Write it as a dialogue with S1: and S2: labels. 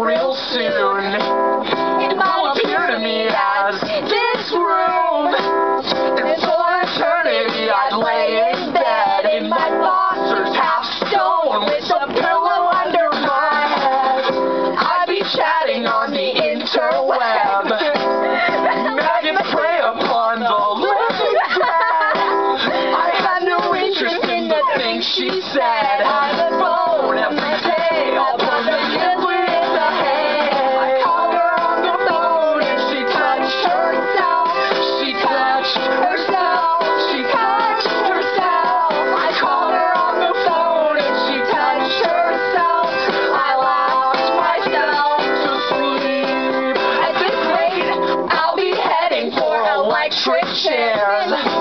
S1: real soon. It will appear to me as this room. And for eternity I'd lay in bed in my boxers, half stone, with a pillow under my head. I'd be chatting on the interweb. Maggots prey upon the living dead. I had no interest in the things she said. I had a bone at my tail, but the nibbler in the head. I called her on the phone and she touched herself. She touched herself. She touched herself. I called her on the phone and she touched herself. I laughed myself to sleep. At this rate, I'll be heading for electric chairs.